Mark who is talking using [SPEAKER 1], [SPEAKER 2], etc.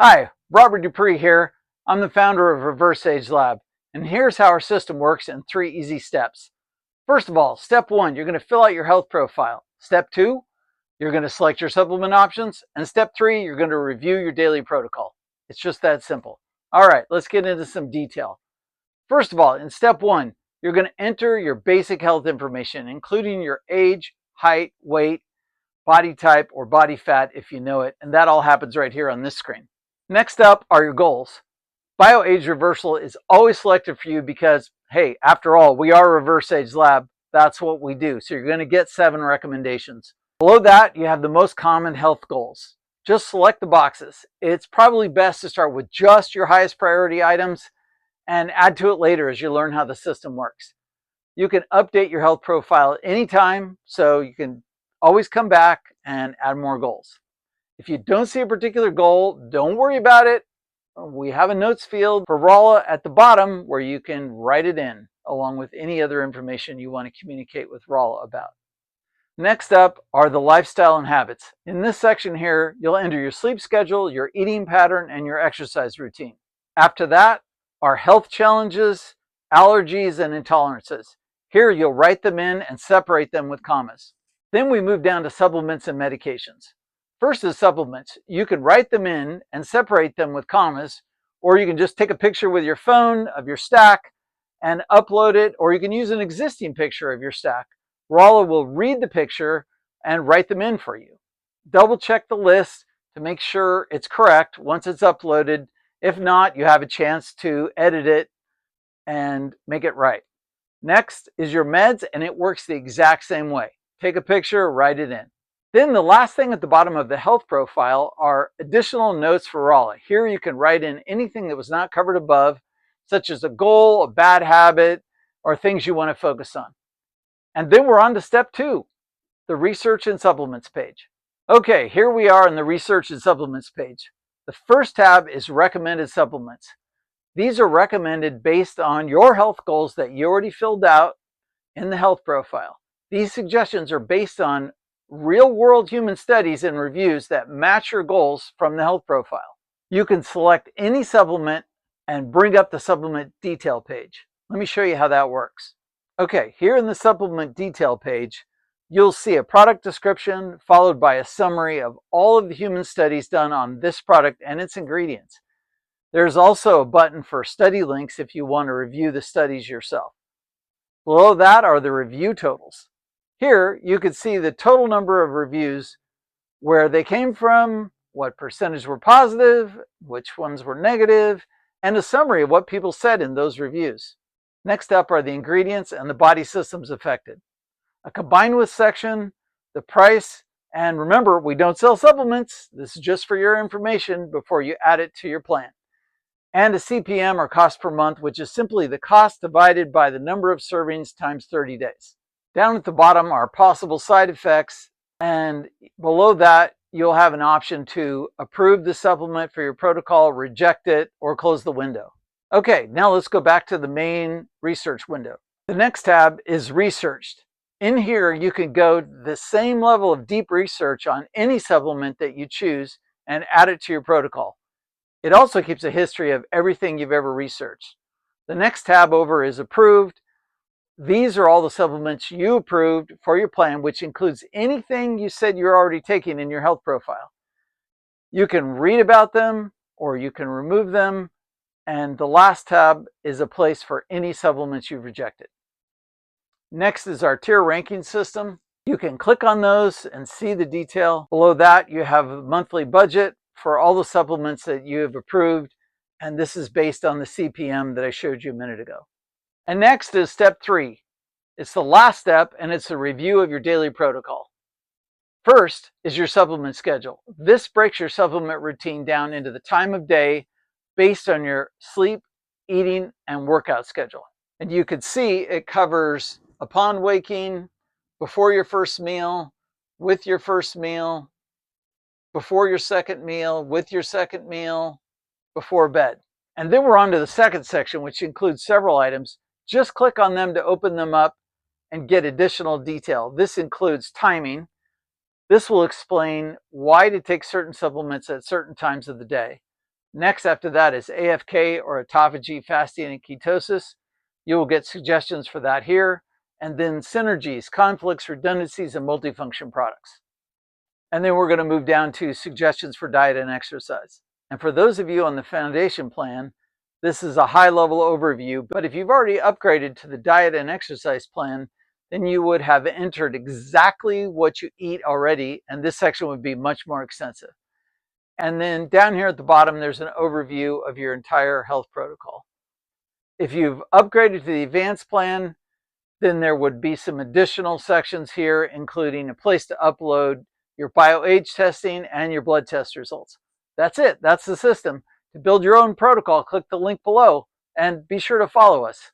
[SPEAKER 1] Hi, Robert DeuPree here. I'm the founder of Reverse Age Lab, and here's how our system works in 3 easy steps. First of all, step 1, you're going to fill out your health profile. Step 2, you're going to select your supplement options. And step 3, you're going to review your daily protocol. It's just that simple. All right, let's get into some detail. First of all, in step 1, you're going to enter your basic health information, including your age, height, weight, body type, or body fat if you know it, and that all happens right here on this screen. Next up are your goals. Bio-age reversal is always selected for you because, hey, after all, we are Reverse Age Lab. That's what we do. So you're going to get 7 recommendations. Below that, you have the most common health goals. Just select the boxes. It's probably best to start with just your highest priority items and add to it later as you learn how the system works. You can update your health profile anytime, so you can always come back and add more goals. If you don't see a particular goal, don't worry about it. We have a notes field for Rolla at the bottom where you can write it in along with any other information you want to communicate with Rolla about. Next up are the lifestyle and habits. In this section here, you'll enter your sleep schedule, your eating pattern, and your exercise routine. After that are health challenges, allergies, and intolerances. Here you'll write them in and separate them with commas. Then we move down to supplements and medications. First is supplements. You can write them in and separate them with commas, or you can just take a picture with your phone of your stack and upload it, or you can use an existing picture of your stack. Rolla will read the picture and write them in for you. Double check the list to make sure it's correct once it's uploaded. If not, you have a chance to edit it and make it right. Next is your meds, and it works the exact same way. Take a picture, write it in. Then the last thing at the bottom of the health profile are additional notes for Rolla. Here you can write in anything that was not covered above, such as a goal, a bad habit, or things you want to focus on. And then we're on to step 2, the research and supplements page. Okay, here we are in the research and supplements page. The first tab is recommended supplements. These are recommended based on your health goals that you already filled out in the health profile. These suggestions are based on real-world human studies and reviews that match your goals from the health profile. You can select any supplement and bring up the supplement detail page. Let me show you how that works. Okay, here in the supplement detail page, you'll see a product description followed by a summary of all of the human studies done on this product and its ingredients. There's also a button for study links if you want to review the studies yourself. Below that are the review totals. Here, you can see the total number of reviews, where they came from, what percentage were positive, which ones were negative, and a summary of what people said in those reviews. Next up are the ingredients and the body systems affected. A combined with section, the price, and remember, we don't sell supplements. This is just for your information before you add it to your plan. And a CPM, or cost per month, which is simply the cost divided by the number of servings times 30 days. Down at the bottom are possible side effects, and below that you'll have an option to approve the supplement for your protocol, reject it, or close the window. Okay, now let's go back to the main research window. The next tab is researched. In here you can go the same level of deep research on any supplement that you choose and add it to your protocol. It also keeps a history of everything you've ever researched. The next tab over is approved. These are all the supplements you approved for your plan, which includes anything you said you're already taking in your health profile. You can read about them or you can remove them. And the last tab is a place for any supplements you've rejected. Next is our tier ranking system. You can click on those and see the detail. Below that, you have a monthly budget for all the supplements that you have approved. And this is based on the CPM that I showed you a minute ago. And next is step 3. It's the last step, and it's a review of your daily protocol. First is your supplement schedule. This breaks your supplement routine down into the time of day based on your sleep, eating, and workout schedule. And you can see it covers upon waking, before your first meal, with your first meal, before your second meal, with your second meal, before bed. And then we're on to the second section, which includes several items. Just click on them to open them up and get additional detail. This includes timing. This will explain why to take certain supplements at certain times of the day. Next after that is AFK or autophagy, fasting, and ketosis. You will get suggestions for that here. And then synergies, conflicts, redundancies, and multifunction products. And then we're going to move down to suggestions for diet and exercise. And for those of you on the foundation plan, this is a high-level overview, but if you've already upgraded to the diet and exercise plan, then you would have entered exactly what you eat already, and this section would be much more extensive. And then down here at the bottom, there's an overview of your entire health protocol. If you've upgraded to the advanced plan, then there would be some additional sections here, including a place to upload your bioage testing and your blood test results. That's it. That's the system. To build your own protocol, click the link below and be sure to follow us.